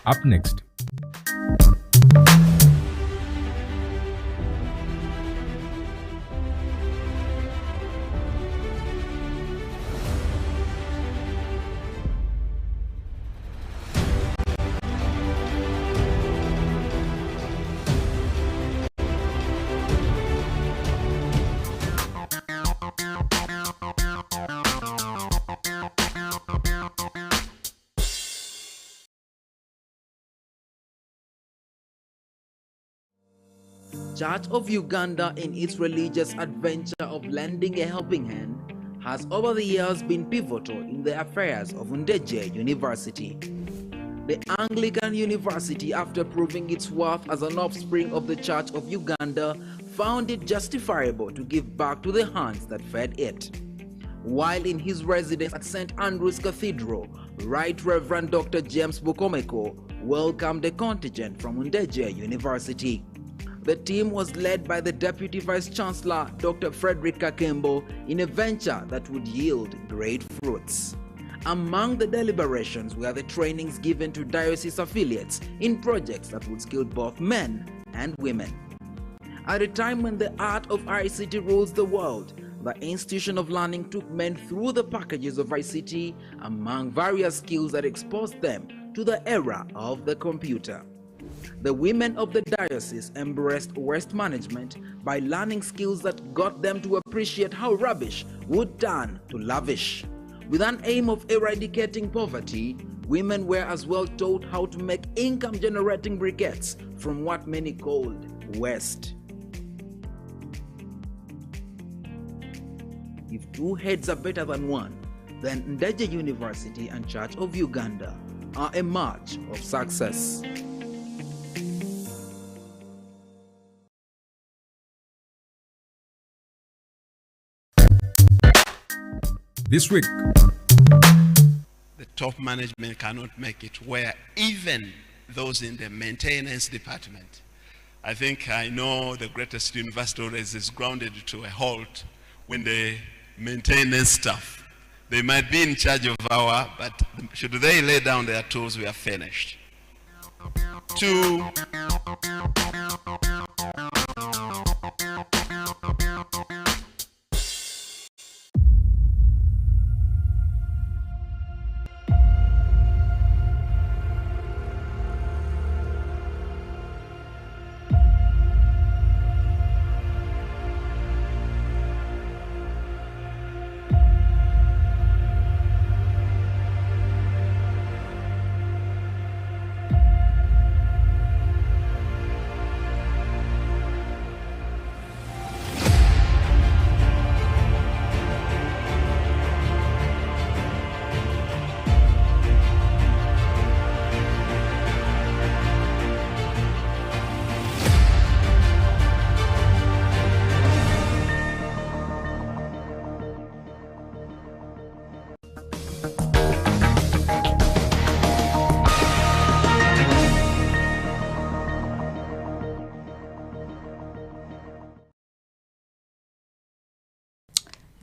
Up next. Church of Uganda, in its religious adventure of lending a helping hand, has over the years been pivotal in the affairs of Ndejje University. The Anglican University, after proving its worth as an offspring of the Church of Uganda, found it justifiable to give back to the hands that fed it. While in his residence at St. Andrew's Cathedral, Right Reverend Dr. James Bukomeko welcomed a contingent from Ndejje University. The team was led by the Deputy Vice Chancellor, Dr. Frederick Kakembo, in a venture that would yield great fruits. Among the deliberations were the trainings given to diocese affiliates in projects that would skill both men and women. At a time when the art of ICT rules the world, the institution of learning took men through the packages of ICT among various skills that exposed them to the era of the computer. The women of the diocese embraced waste management by learning skills that got them to appreciate how rubbish would turn to lavish. With an aim of eradicating poverty, women were as well taught how to make income-generating briquettes from what many called waste. If two heads are better than one, then Ndejje University and Church of Uganda are a march of success. This week, the top management cannot make it, where even those in the maintenance department, I think I know the greatest university always is grounded to a halt when the maintenance staff, they might be in charge of our, but should they lay down their tools, we are finished. Two,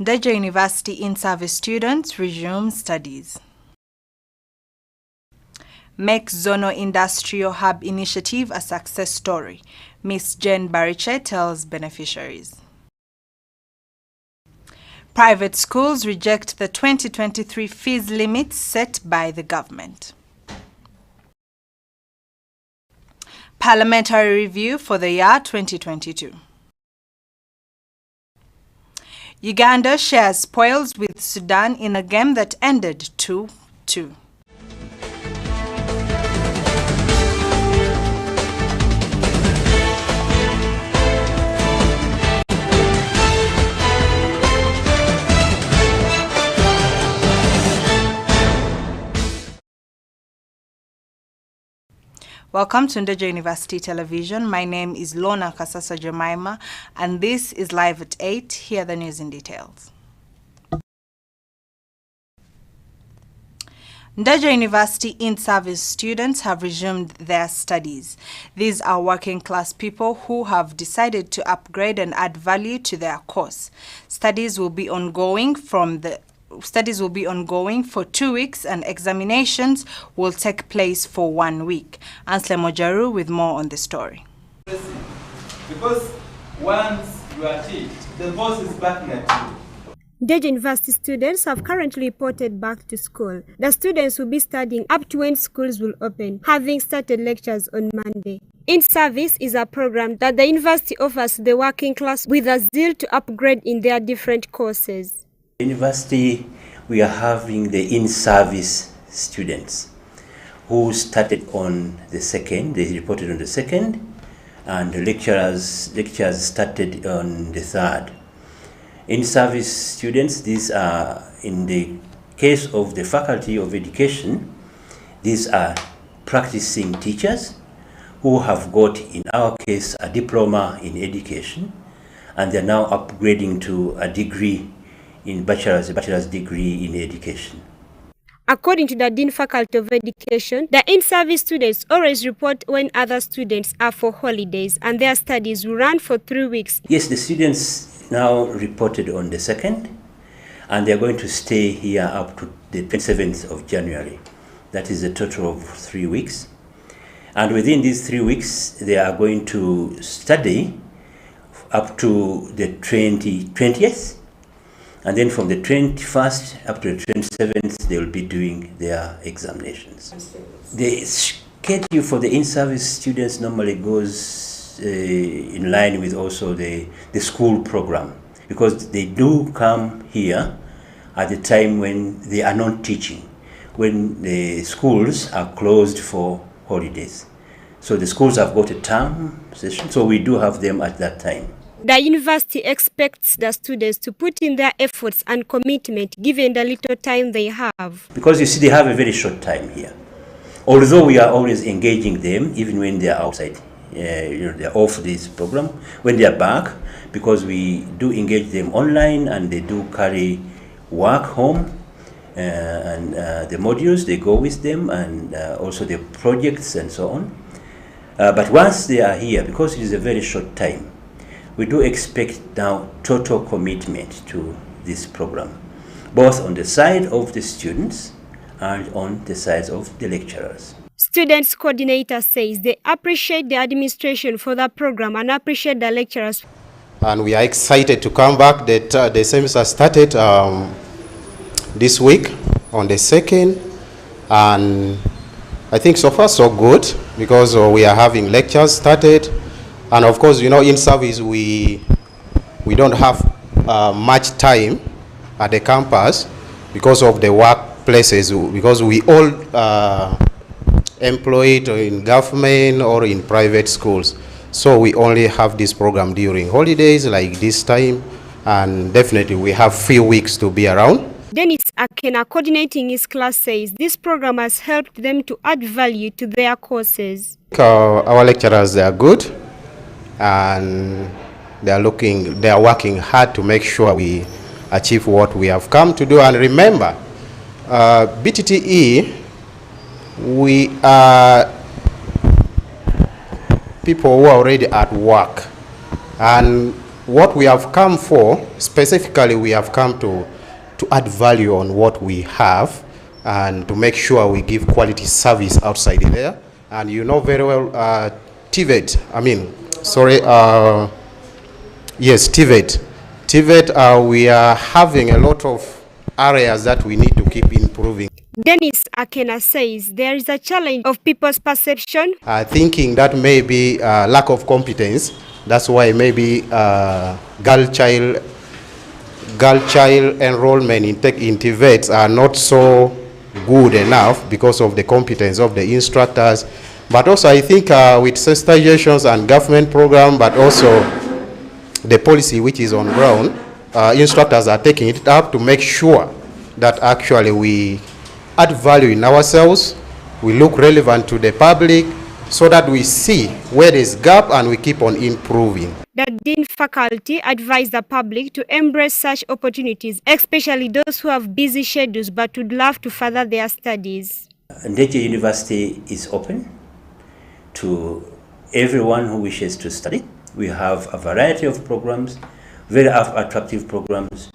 Ndejje University in-service students resume studies. Make Zonal Industrial Hub Initiative a success story, Ms. Jane Bariche tells beneficiaries. Private schools reject the 2023 fees limits set by the government. Parliamentary review for the year 2022. Uganda shares spoils with Sudan in a game that ended 2-2. Welcome to Ndejje University Television. My name is LONA KASASA Jemima, and this is Live at 8. Here are the news in details. Ndejje University in-service students have resumed their studies. These are working class people who have decided to upgrade and add value to their course. Studies will be ongoing from the studies will be ongoing for 2 weeks and examinations will take place for 1 week. Ansel Mojaru with more on the story. Because once you are teach, the boss is backing at you. Ndejje University students have currently reported back to school. The students will be studying up to when schools will open, having started lectures on Monday. In-service is a program that the university offers to the working class with a zeal to upgrade in their different courses. University, we are having the in-service students who started on the 2nd, they reported on the 2nd, and the lectures started on the 3rd. In-service students, these are, in the case of the Faculty of Education, these are practicing teachers who have got, in our case, a diploma in education, and they're now upgrading to a degree in bachelor's degree in education. According to the Dean Faculty of Education, the in-service students always report when other students are for holidays, and their studies will run for 3 weeks. Yes, the students now reported on the 2nd, and they're going to stay here up to the 27th of January. That is a total of 3 weeks. And within these 3 weeks, they are going to study up to the 20th. And then from the 21st up to the 27th, they will be doing their examinations. The schedule for the in-service students normally goes in line with also the school program, because they do come here at the time when they are not teaching, when the schools are closed for holidays. So the schools have got a term session, so we do have them at that time. The university expects the students to put in their efforts and commitment given the little time they have. Because you see, they have a very short time here. Although we are always engaging them, even when they are outside, they're off this program, when they are back, because we do engage them online and they do carry work home, and the modules, they go with them, and also the projects and so on. But once they are here, because it is a very short time, we do expect now total commitment to this program, both on the side of the students and on the side of the lecturers. Students coordinator says they appreciate the administration for the program and appreciate the lecturers. And we are excited to come back. The semester started this week on the 2nd, and I think so far so good, because we are having lectures started. And of course, in service, we don't have much time at the campus because of the workplaces, because we all employed in government or in private schools. So we only have this program during holidays like this time, and definitely we have few weeks to be around. Dennis Akena, coordinating his class, says this program has helped them to add value to their courses. Our lecturers, they are good, and they are working hard to make sure we achieve what we have come to do. And remember, BTTE, we are people who are already at work, and what we have come for, specifically, we have come to add value on what we have and to make sure we give quality service outside there. And you know very well, TVET, yes, TVET, we are having a lot of areas that we need to keep improving. Dennis Akena says there is a challenge of people's perception. Thinking that maybe lack of competence, that's why maybe girl child enrollment in TVETs are not so good enough because of the competence of the instructors. But also I think with sensitizations and government program, but also the policy which is on ground, instructors are taking it up to make sure that actually we add value in ourselves, we look relevant to the public, so that we see where there's gap and we keep on improving. The Dean faculty advise the public to embrace such opportunities, especially those who have busy schedules but would love to further their studies. Ndejje University is open to everyone who wishes to study. We have a variety of programs, very attractive programs.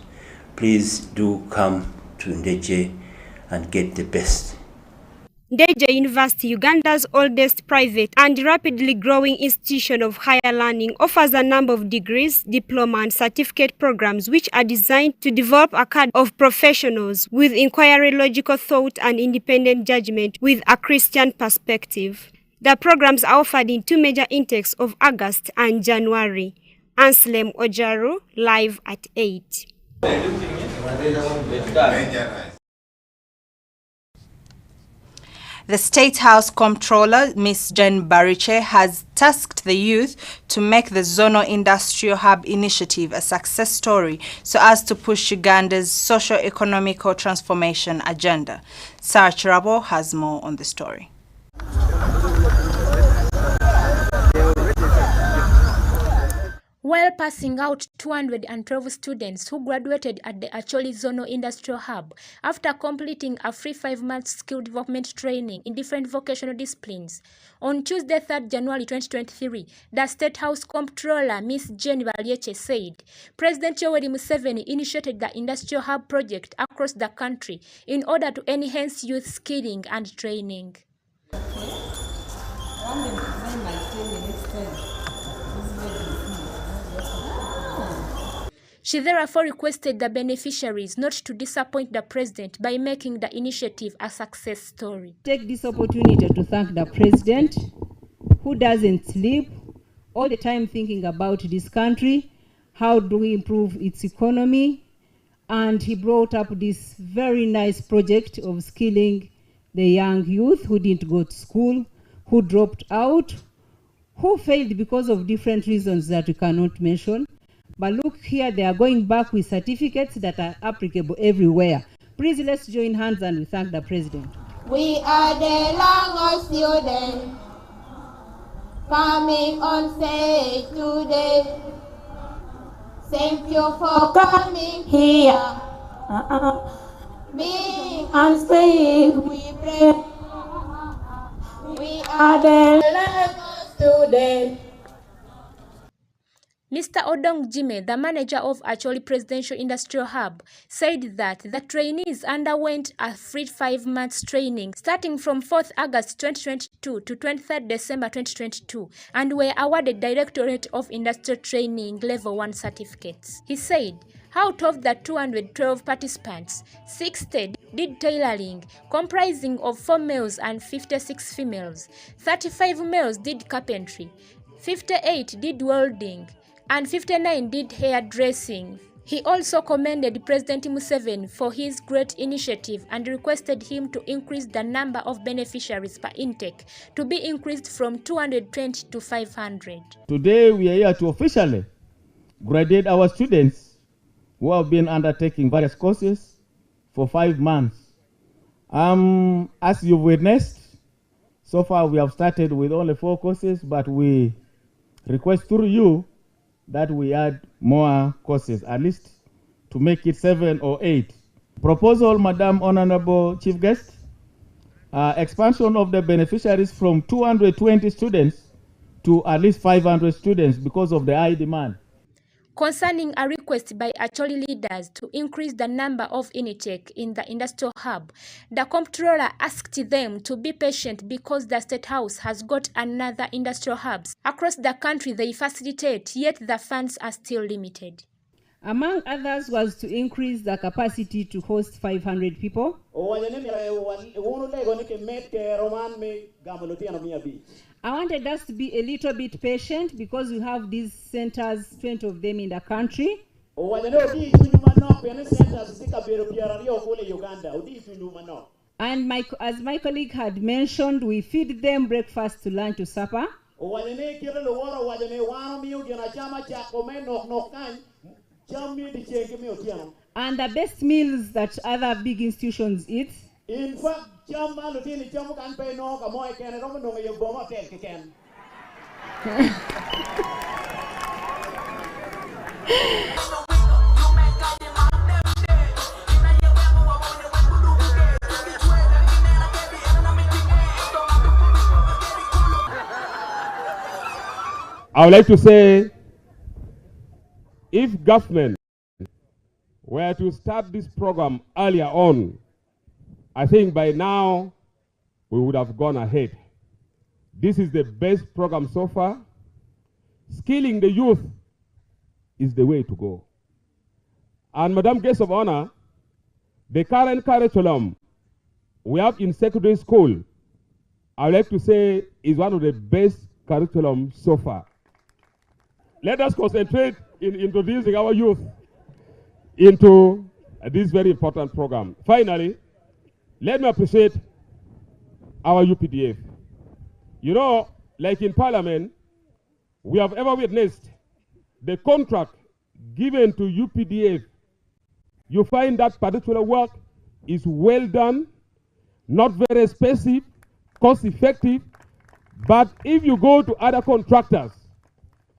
Please do come to Ndejje and get the best. Ndejje University, Uganda's oldest private and rapidly growing institution of higher learning, offers a number of degrees, diploma and certificate programs which are designed to develop a cadre of professionals with inquiry, logical thought and independent judgment with a Christian perspective. The programs are offered in 2 major intakes of August and January. Anselm Ojaru, live at 8. The State House Comptroller, Ms. Jen Bariche, has tasked the youth to make the Zonal Industrial Hub initiative a success story so as to push Uganda's socio-economical transformation agenda. Sarah Chirabo has more on the story. While passing out 212 students who graduated at the Acholi Zonal Industrial Hub after completing a free 5-month skill development training in different vocational disciplines, on Tuesday, 3rd January 2023, the State House Comptroller, Ms. Jen Bariche, said President Yoweri Museveni initiated the Industrial Hub project across the country in order to enhance youth skilling and training. She therefore requested the beneficiaries not to disappoint the president by making the initiative a success story. Take this opportunity to thank the president, who doesn't sleep, all the time thinking about this country, how do we improve its economy, and he brought up this very nice project of skilling the young youth who didn't go to school, who dropped out, who failed because of different reasons that we cannot mention. But look here, they are going back with certificates that are applicable everywhere. Please, let's join hands and we thank the president. We are the LONA students coming on stage today. Thank you for coming here. Being on stage, we pray. We are the LONA students. Mr. Odong Jime, the manager of Acholi Presidential Industrial Hub, said that the trainees underwent a free 5-month training starting from 4th August 2022 to 23rd December 2022 and were awarded Directorate of Industrial Training Level 1 certificates. He said, out of the 212 participants, 60 did tailoring, comprising of 4 males and 56 females. 35 males did carpentry, 58 did welding, and 59 did hairdressing. He also commended President Museveni for his great initiative and requested him to increase the number of beneficiaries per intake to be increased from 220 to 500. Today we are here to officially graduate our students who have been undertaking various courses for 5 months. As you've witnessed, so far we have started with only 4 courses, but we request through you that we add more courses, at least to make it 7 or 8. Proposal, Madam Honorable Chief Guest, expansion of the beneficiaries from 220 students to at least 500 students because of the high demand. Concerning a request by Acholi leaders to increase the number of intake in the industrial hub, the comptroller asked them to be patient because the State House has got another industrial hubs across the country they facilitate, yet the funds are still limited. Among others was to increase the capacity to host 500 people. I wanted us to be a little bit patient because we have these centers, 20 of them in the country. And as my colleague had mentioned, we feed them breakfast to lunch to supper. And the best meals that other big institutions eat. In fact, I would like to say, if government were to start this program earlier on, I think by now we would have gone ahead. This is the best program so far. Skilling the youth is the way to go. And Madam Guest of Honor, the current curriculum we have in secondary school, I would like to say, is one of the best curriculum so far. Let us concentrate in introducing our youth into this very important program. Finally, let me appreciate our UPDF. You know, like in Parliament, we have ever witnessed the contract given to UPDF. You find that particular work is well done, not very expensive, cost effective, but if you go to other contractors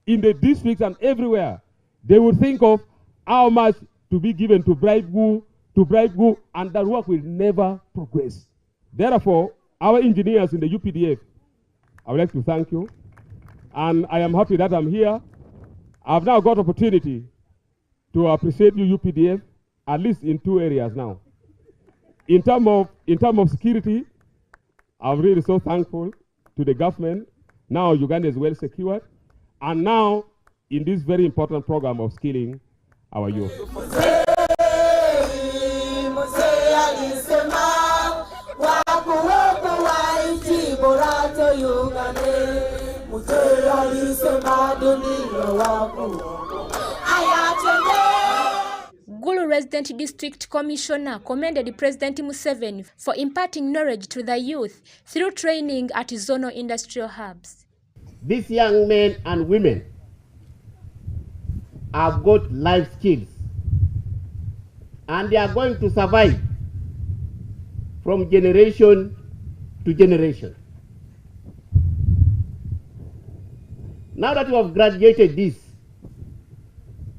in the districts and everywhere, they will think of how much to be given to bribe who, and that work will never progress. Therefore, our engineers in the UPDF, I would like to thank you, and I am happy that I'm here. I've now got opportunity to appreciate you, UPDF, at least in two areas now. In terms of security, I'm really so thankful to the government. Now Uganda is well secured, and now in this very important program of skilling our youth. Gulu Resident District Commissioner commended President Museveni for imparting knowledge to the youth through training at zonal industrial hubs. These young men and women have got life skills, and they are going to survive from generation to generation. Now that we have graduated this,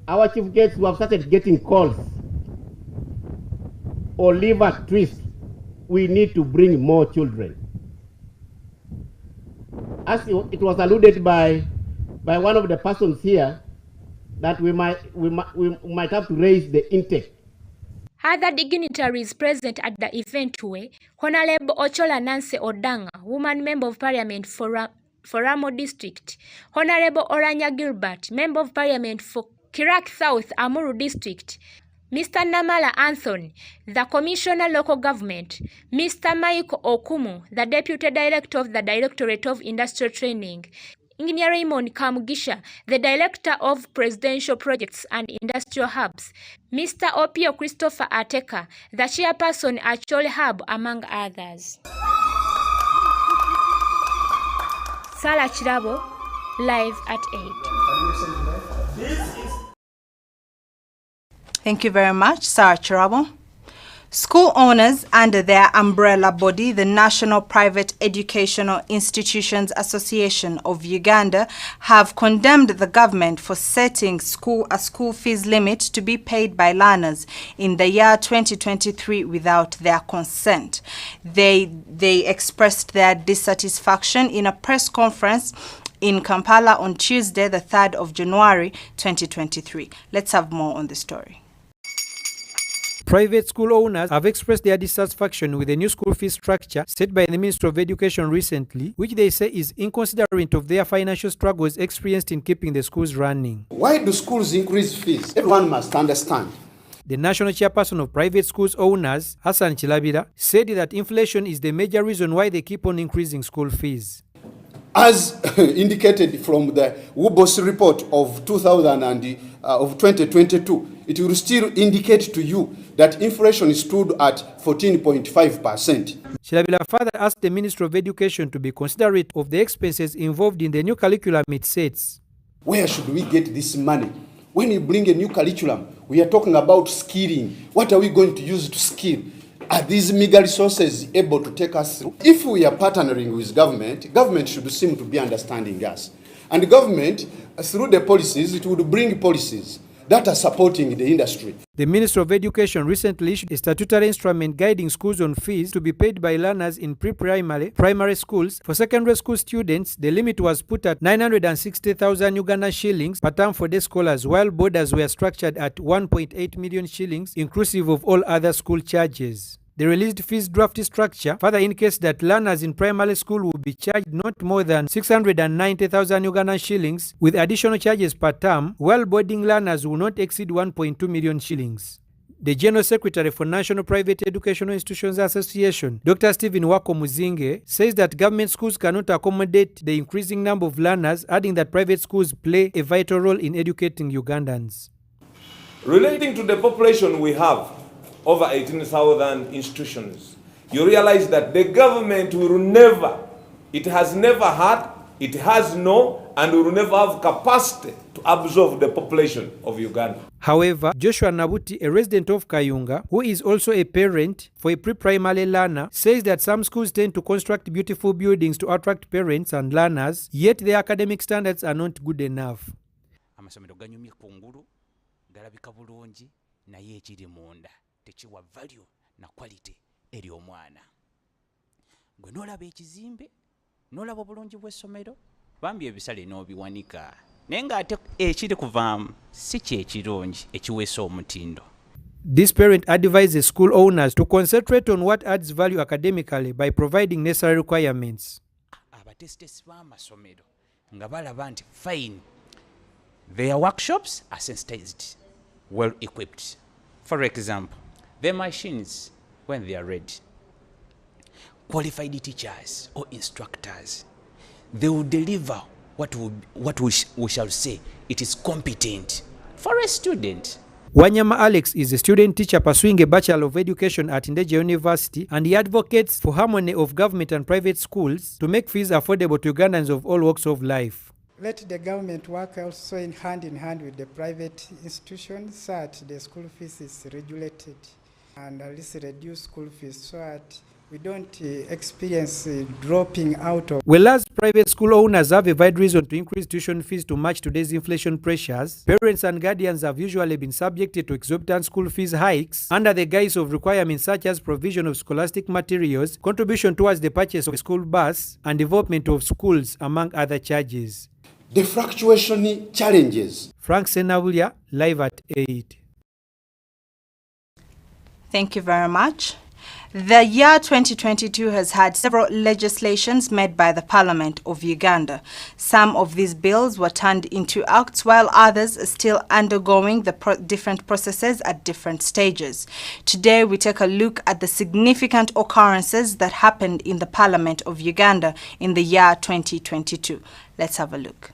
our chief guests who have started getting calls or liver twist, we need to bring more children. As it was alluded by one of the persons here, that we might have to raise the intake. Other dignitaries present at the event were Honorable Ochola Nancy Odanga, woman member of Parliament for Ramo District, Honorable Oranya Gilbert, member of Parliament for Kirak South Amuru District, Mr. Namala Anthony, the Commissioner Local Government, Mr. Michael Okumu, the Deputy Director of the Directorate of Industrial Training, Engineer Raymond Kamugisha, the Director of Presidential Projects and Industrial Hubs, Mr. Opio Christopher Ateka, the Chairperson at Chole Hub, among others. Sarah Chirabo, live at 8. Thank you very much, Sarah Chirabo. School owners under their umbrella body, the National Private Educational Institutions Association of Uganda, have condemned the government for setting a school fees limit to be paid by learners in the year 2023 without their consent. They expressed their dissatisfaction in a press conference in Kampala on Tuesday, the 3rd of January 2023. Let's have more on the story. Private school owners have expressed their dissatisfaction with the new school fee structure set by the Ministry of Education recently, which they say is inconsiderate of their financial struggles experienced in keeping the schools running. Why do schools increase fees? Everyone must understand. The national chairperson of private schools owners, Hassan Chilabira, said that inflation is the major reason why they keep on increasing school fees. As indicated from the WUBOS report of 2022, it will still indicate to you that inflation stood at 14.5%. Chilabila further asked the Ministry of Education to be considerate of the expenses involved in the new curriculum it sets. Where should we get this money? When you bring a new curriculum, we are talking about skilling. What are we going to use to skill? Are these meager resources able to take us through? If we are partnering with government should seem to be understanding us. And the government, through the policies, it would bring policies that are supporting the industry. The Minister of Education recently issued a statutory instrument guiding schools on fees to be paid by learners in primary schools. For secondary school students, the limit was put at 960,000 Uganda shillings per term for day scholars, while borders were structured at 1.8 million shillings, inclusive of all other school charges. The released fees draft structure further indicates that learners in primary school will be charged not more than 690,000 Ugandan shillings, with additional charges per term, while boarding learners will not exceed 1.2 million shillings. The General Secretary for National Private Educational Institutions Association, Dr. Stephen Wako Muzinge, says that government schools cannot accommodate the increasing number of learners, adding that private schools play a vital role in educating Ugandans. Relating to the population we have, over 18,000 institutions, you realize that the government will never, it has never had, it has no, and will never have capacity to absorb the population of Uganda. However, Joshua Nabuti, a resident of Kayunga, who is also a parent for a pre-primary learner, says that some schools tend to construct beautiful buildings to attract parents and learners, yet their academic standards are not good enough. Techiwa value na quality eri omwana gwe nolaba ekizimbe nolaba obulungi bw'essomero bambi ebisale n'obiwanika naye ng'ate ekiri kuvaamu si kyekirungi ekiweesa omutindo. This parent advises school owners to concentrate on what adds value academically by providing necessary requirements. Abatesitesi b'amasomero nga balaba nti fine, their workshops are sensitized, well equipped. For example, the machines, when they are ready, qualified teachers or instructors, they will deliver what we shall say it is competent for a student. Wanyama Alex is a student teacher pursuing a Bachelor of Education at Ndejje University, and he advocates for harmony of government and private schools to make fees affordable to Ugandans of all walks of life. Let the government work also in hand with the private institutions so that the school fees is regulated and at least reduce school fees so that we don't experience dropping out of. Whereas private school owners have a wide reason to increase tuition fees to match today's inflation pressures, parents and guardians have usually been subjected to exorbitant school fees hikes under the guise of requirements such as provision of scholastic materials, contribution towards the purchase of a school bus, and development of schools, among other charges. The fluctuation challenges. Frank Senavulia, live at 8. Thank you very much. The year 2022 has had several legislations made by the Parliament of Uganda. Some of these bills were turned into acts, while others are still undergoing the different processes at different stages. Today, we take a look at the significant occurrences that happened in the Parliament of Uganda in the year 2022. Let's have a look.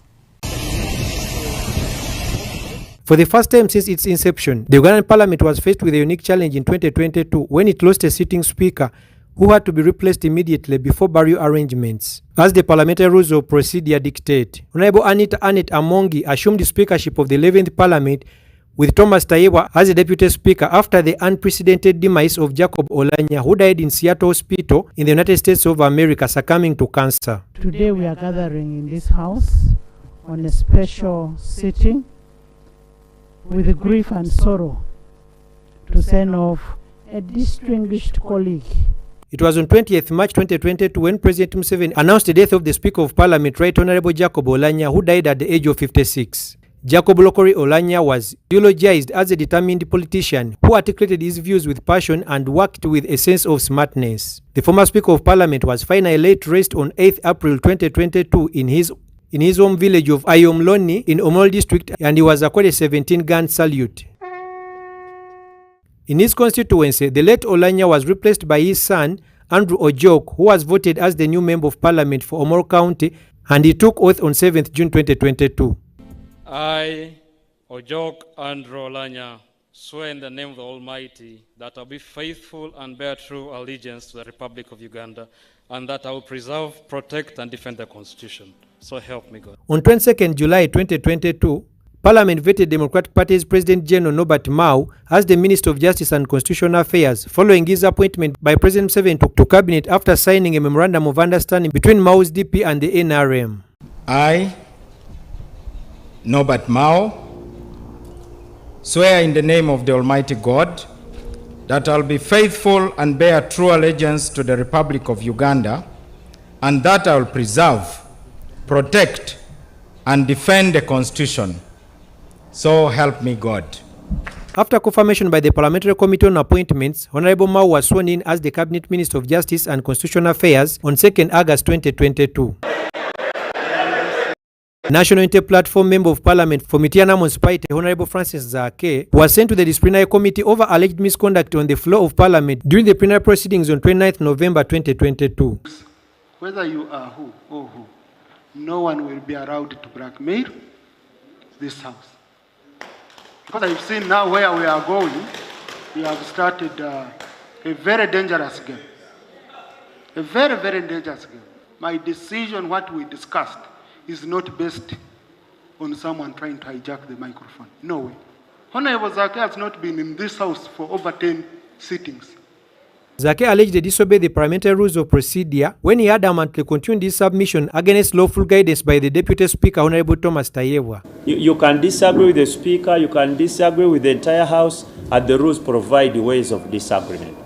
For the first time since its inception, the Ugandan Parliament was faced with a unique challenge in 2022 when it lost a sitting speaker who had to be replaced immediately before burial arrangements. As the parliamentary rules of procedure dictate, Honorable Anita Amongi assumed the speakership of the 11th Parliament with Thomas Tayewa as the deputy speaker after the unprecedented demise of Jacob Olanya, who died in Seattle Hospital in the United States of America, succumbing to cancer. Today we are gathering in this house on a special sitting with grief and sorrow to send off a distinguished colleague. It was on 20th March 2022 when President Museveni announced the death of the Speaker of Parliament, Right Honorable Jacob Olanya, who died at the age of 56. Jacob Lokori Olanya was eulogized as a determined politician who articulated his views with passion and worked with a sense of smartness. The former Speaker of Parliament was finally laid to rest on 8th April 2022 in his home village of Ayomloni in Omol district, and he was accorded a 17-gun salute. In his constituency, the late Olanya was replaced by his son, Andrew Ojok, who was voted as the new Member of Parliament for Omol County, and he took oath on 7th June 2022. I, Ojok Andrew Olanya, swear in the name of the Almighty that I will be faithful and bear true allegiance to the Republic of Uganda, and that I will preserve, protect, and defend the Constitution. So help me God. On 22nd July 2022, Parliament voted Democratic Party's President General Norbert Mao as the Minister of Justice and Constitutional Affairs, following his appointment by President Museveni to Cabinet after signing a Memorandum of Understanding between Mao's DP and the NRM. I, Norbert Mao, swear in the name of the Almighty God that I'll be faithful and bear true allegiance to the Republic of Uganda, and that I'll preserve, protect, and defend the Constitution. So help me God. After confirmation by the Parliamentary Committee on Appointments, Honorable Mao was sworn in as the Cabinet Minister of Justice and Constitutional Affairs on 2nd August 2022. National Unity Platform Member of Parliament for Mitiana Municipality, Honorable Francis Zake, was sent to the Disciplinary Committee over alleged misconduct on the floor of Parliament during the plenary proceedings on 29th November 2022. Whether you are who or who, no one will be allowed to blackmail this house. Because I've seen now where we are going, we have started a very dangerous game. A very, very dangerous game. My decision, what we discussed, is not based on someone trying to hijack the microphone. No way. Honorable Zake has not been in this house for over 10 sittings. Zake allegedly disobeyed the parliamentary rules of procedure when he adamantly continued his submission against lawful guidance by the Deputy Speaker, Honorable Thomas Tayebwa. You can disagree with the Speaker, you can disagree with the entire House, and the rules provide ways of disagreement.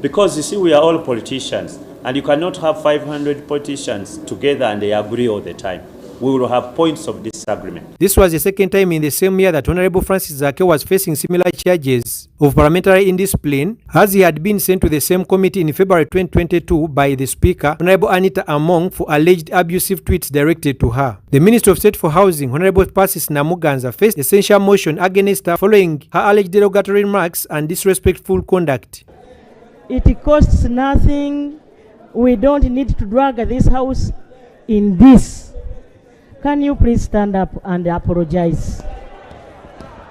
Because you see, we are all politicians, and you cannot have 500 politicians together and they agree all the time. We will have points of disagreement. This was the second time in the same year that Honorable Francis Zake was facing similar charges of parliamentary indiscipline, as he had been sent to the same committee in February 2022 by the Speaker, Honorable Anita Among, for alleged abusive tweets directed to her. The Minister of State for Housing, Honorable Persis Namuganza, faced a censure motion against her following her alleged derogatory remarks and disrespectful conduct. It costs nothing. We don't need to drag this house in this. Can you please stand up and apologize?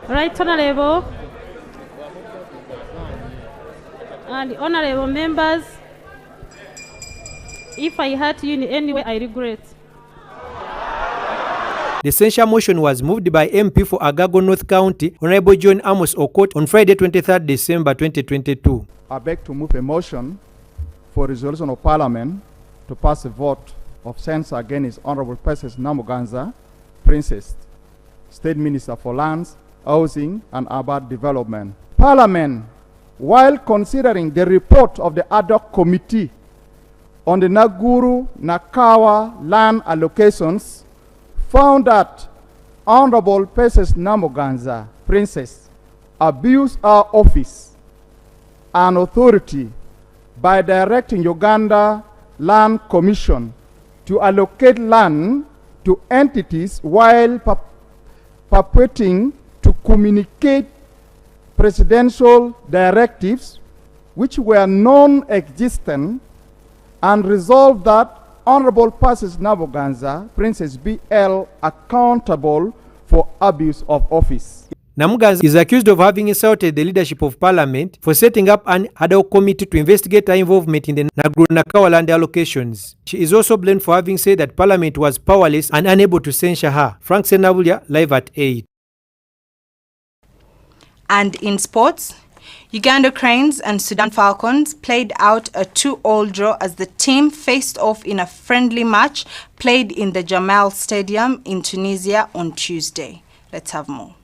Right, Honorable and honorable members, if I hurt you in any way, I regret. The censure motion was moved by MP for Agago North County, Honorable John Amos Okot, on Friday 23rd December 2022. I beg to move a motion for resolution of Parliament to pass a vote of censure against Honorable Persis Namuganza, Princess, State Minister for Lands, Housing and Urban Development. Parliament, while considering the report of the ad hoc committee on the Nakawa land allocations, found that Honorable Persis Namuganza, Princess, abused her office and authority by directing Uganda Land Commission to allocate land to entities while purporting to communicate presidential directives which were non-existent, and resolved that Honorable Persis Namuganza, Princess, be held accountable for abuse of office. Namuganza is accused of having insulted the leadership of Parliament for setting up an ad hoc committee to investigate her involvement in the Nakawa land allocations. She is also blamed for having said that Parliament was powerless and unable to censure her. Frank Senabulia, live at 8. And in sports, Uganda Cranes and Sudan Falcons played out a 2-2 draw as the team faced off in a friendly match played in the Jamal Stadium in Tunisia on Tuesday. Let's have more.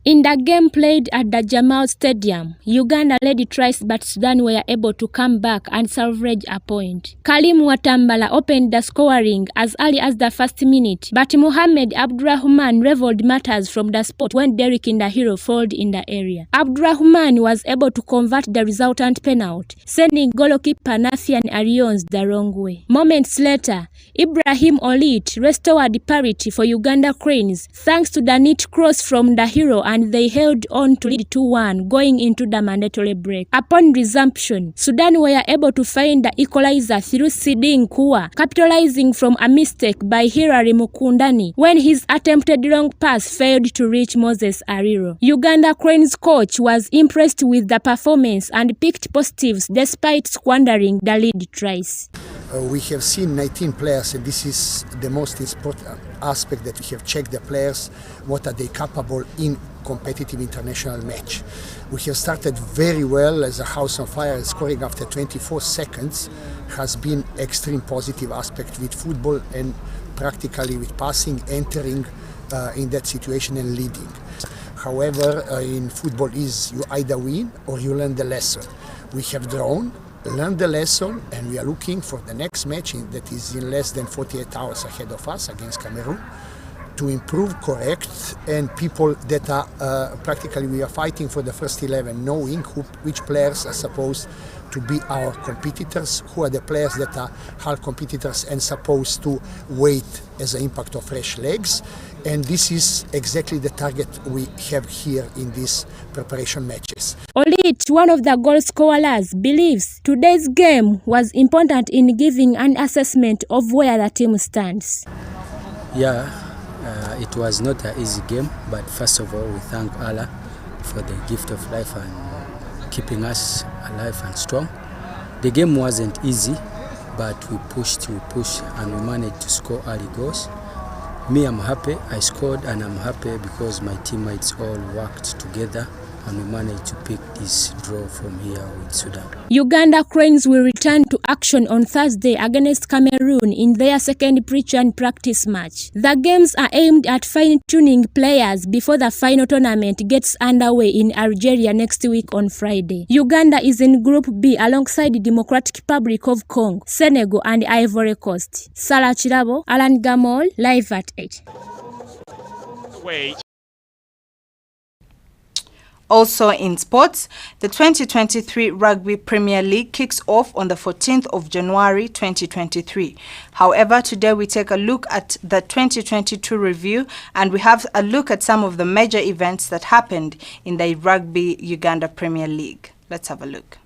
In the game played at the Jamal Stadium, Uganda led it twice, but Sudan were able to come back and salvage a point. Kalim Watambala opened the scoring as early as the first minute, but Mohamed Abdurrahman leveled matters from the spot when Derek Ndejje fouled in the area. Abdurrahman was able to convert the resultant penalty, sending goalkeeper Nafian Arions the wrong way. Moments later, Ibrahim Olit restored parity for Uganda Cranes thanks to the neat cross from Ndejje, and they held on to lead 2-1 going into the mandatory break. Upon resumption, Sudan were able to find the equalizer through Siding Kua, capitalizing from a mistake by Hilary Mukundani when his attempted long pass failed to reach Moses Ariro. Uganda Cranes coach was impressed with the performance and picked positives despite squandering the lead twice. We have seen 19 players, and this is the most important aspect, that we have checked the players, what are they capable in competitive international match. We have started very well as a house on fire, scoring after 24 seconds has been extreme positive aspect with football and practically with passing, entering in that situation and leading. However, in football is you either win or you learn the lesson. We have drawn, learned the lesson, and we are looking for the next match that is in less than 48 hours ahead of us against Cameroon to improve, correct, and people that are practically we are fighting for the first 11, knowing which players are supposed to be our competitors, who are the players that are our competitors and supposed to wait as an impact of fresh legs. And this is exactly the target we have here in these preparation matches. Olit, one of the goal scorers, believes today's game was important in giving an assessment of where the team stands. Yeah, it was not an easy game, but first of all, we thank Allah for the gift of life and keeping us alive and strong. The game wasn't easy, but we pushed, and we managed to score early goals. Me, I'm happy. I scored, and I'm happy because my teammates all worked together, and we managed to pick this draw from here with Sudan. Uganda Cranes will return to action on Thursday against Cameroon in their second pre-CHAN practice match. The games are aimed at fine-tuning players before the final tournament gets underway in Algeria next week on Friday. Uganda is in Group B alongside the Democratic Republic of Congo, Senegal and Ivory Coast. Sarah Chirabo, Alan Gamol, live at 8. Also in sports, the 2023 Rugby Premier League kicks off on the 14th of January 2023. However, today we take a look at the 2022 review, and we have a look at some of the major events that happened in the Rugby Uganda Premier League. Let's have a look.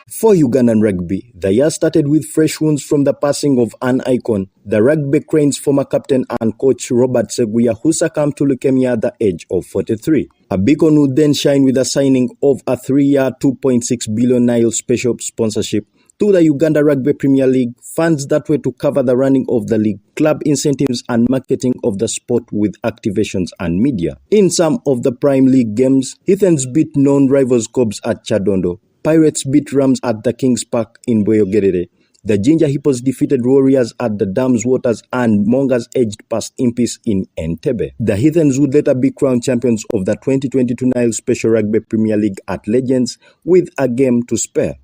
For Ugandan rugby, the year started with fresh wounds from the passing of an icon, the Rugby Cranes former captain and coach Robert Seguya, who succumbed to leukemia at the age of 43. A beacon would then shine with the signing of a 3-year, 2.6 billion Nile special sponsorship to the Uganda Rugby Premier League, funds that were to cover the running of the league, club incentives and marketing of the sport with activations and media. In some of the Prime League games, Heathens beat known rivals Cobs at Chadondo. Pirates beat Rams at the Kings Park in Boyogerere. The Ginger Hippos defeated Warriors at the Dams Waters, and Mongers edged past Impis in Entebbe. The Heathens would later be crowned champions of the 2022 Nile Special Rugby Premier League at Legends with a game to spare.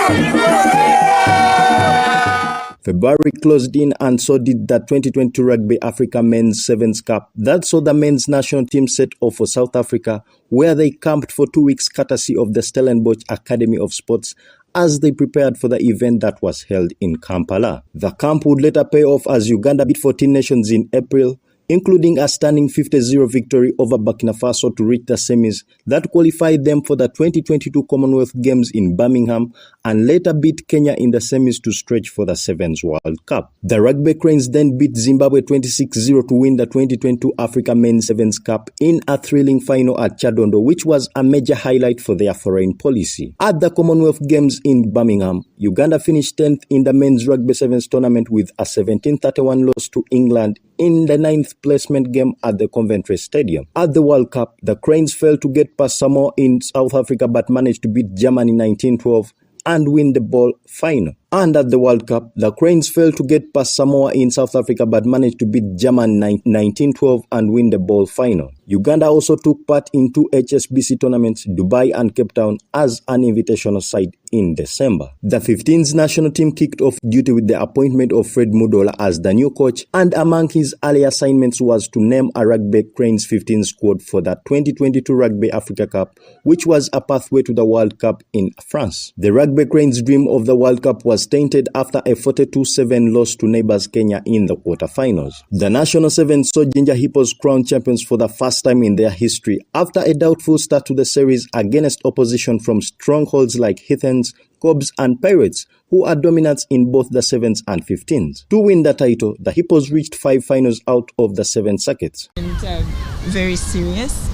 February closed in, and so did the 2022 Rugby Africa Men's Sevens Cup. That saw the men's national team set off for South Africa, where they camped for 2 weeks courtesy of the Stellenbosch Academy of Sports as they prepared for the event that was held in Kampala. The camp would later pay off as Uganda beat 14 nations in April, including a stunning 50-0 victory over Burkina Faso to reach the semis that qualified them for the 2022 Commonwealth Games in Birmingham, and later beat Kenya in the semis to stretch for the Sevens World Cup. The Rugby Cranes then beat Zimbabwe 26-0 to win the 2022 Africa Men's Sevens Cup in a thrilling final at Chadondo, which was a major highlight for their foreign policy. At the Commonwealth Games in Birmingham, Uganda finished 10th in the men's Rugby Sevens tournament with a 17-31 loss to England in the 9th placement game at the Coventry Stadium. At the World Cup, the Cranes failed to get past Samoa in South Africa but managed to beat Germany 19-12 and win the ball final. And at the World Cup, the Cranes failed to get past Samoa in South Africa but managed to beat Germany 19-12 and win the ball final. Uganda also took part in 2 HSBC tournaments, Dubai and Cape Town, as an invitational side in December. The 15s national team kicked off duty with the appointment of Fred Mudola as the new coach, and among his early assignments was to name a Rugby Cranes 15 squad for the 2022 Rugby Africa Cup, which was a pathway to the World Cup in France. The Rugby Cranes' dream of the World Cup was tainted after a 42-7 loss to neighbors Kenya in the quarterfinals. The National Sevens saw Ginger Hippos crowned champions for the first time in their history after a doubtful start to the series against opposition from strongholds like Heathens, Cobs and Pirates, who are dominants in both the 7s and 15s. To win the title, the Hippos reached 5 finals out of the 7 circuits. And very serious.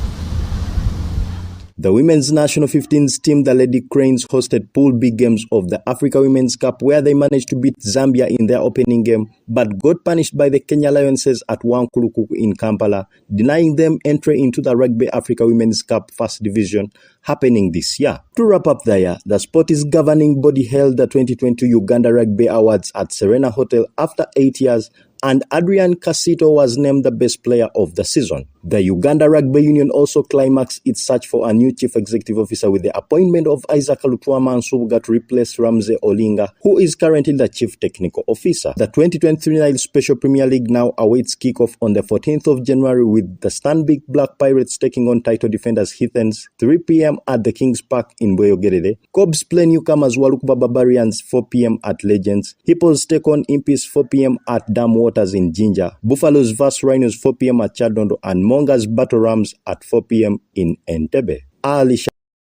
The women's national 15s team, the Lady Cranes, hosted Pool B games of the Africa Women's Cup, where they managed to beat Zambia in their opening game, but got punished by the Kenya Lionesses at Wankulukuku in Kampala, denying them entry into the Rugby Africa Women's Cup First Division, happening this year. To wrap up the year, the Sport's governing body held the 2020 Uganda Rugby Awards at Serena Hotel after 8 years, and Adrian Casito was named the best player of the season. The Uganda Rugby Union also climaxed its search for a new chief executive officer with the appointment of Isaac Lutwama Nsubuga to replace Ramsey Olinga, who is currently the chief technical officer. The 2023 Nile Special Premier League now awaits kickoff on the 14th of January with the Stanbic Black Pirates taking on title defenders Heathens 3 p.m. at the Kings Park in Bweyogerere. Cobs play newcomers Walukuba Barbarians 4 p.m. at Legends. Hippos take on Impis 4 p.m. at Dam Waters in Jinja. Buffaloes vs Rhinos 4 p.m. at Chadondo, and Mongas battle Rams at 4 p.m. in Entebbe. Ali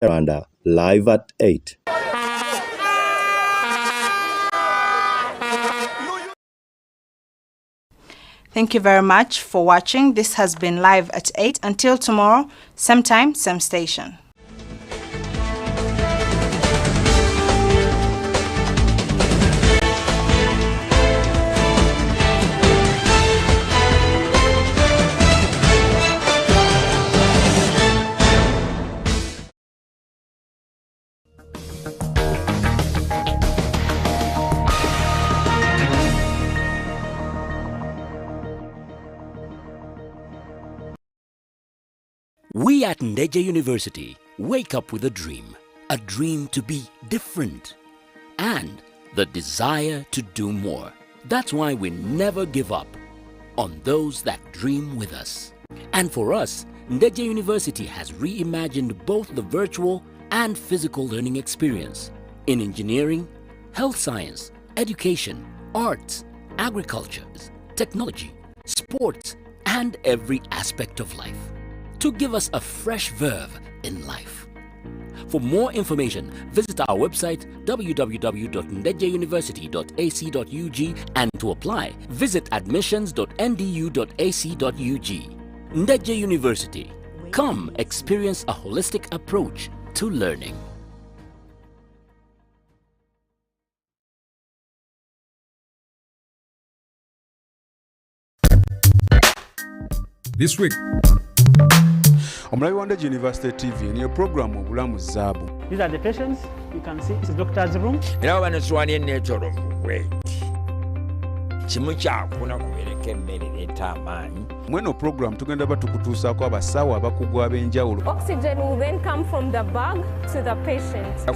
Sharanda, live at 8. Thank you very much for watching. This has been Live at 8. Until tomorrow, same time, same station. We at Ndejje University wake up with a dream to be different, and the desire to do more. That's why we never give up on those that dream with us. And for us, Ndejje University has reimagined both the virtual and physical learning experience in engineering, health science, education, arts, agriculture, technology, sports, and every aspect of life, to give us a fresh verve in life. For more information, visit our website www.ndejjeuniversity.ac.ug, and to apply, visit admissions.ndu.ac.ug. Ndejje University. Come experience a holistic approach to learning. This week, Omulabi wa Ndejje University TV niyo program obulamu zaabu. These are the patients. You can see it's the doctor's room. Era bano swali natural way. Kimu kyakuna kubereka emmere leeta amaanyi. Mweno program tugenda batukutuusaako abasawo abakugu ab'enjawulo. Oxygen will then come from the bag to the patient.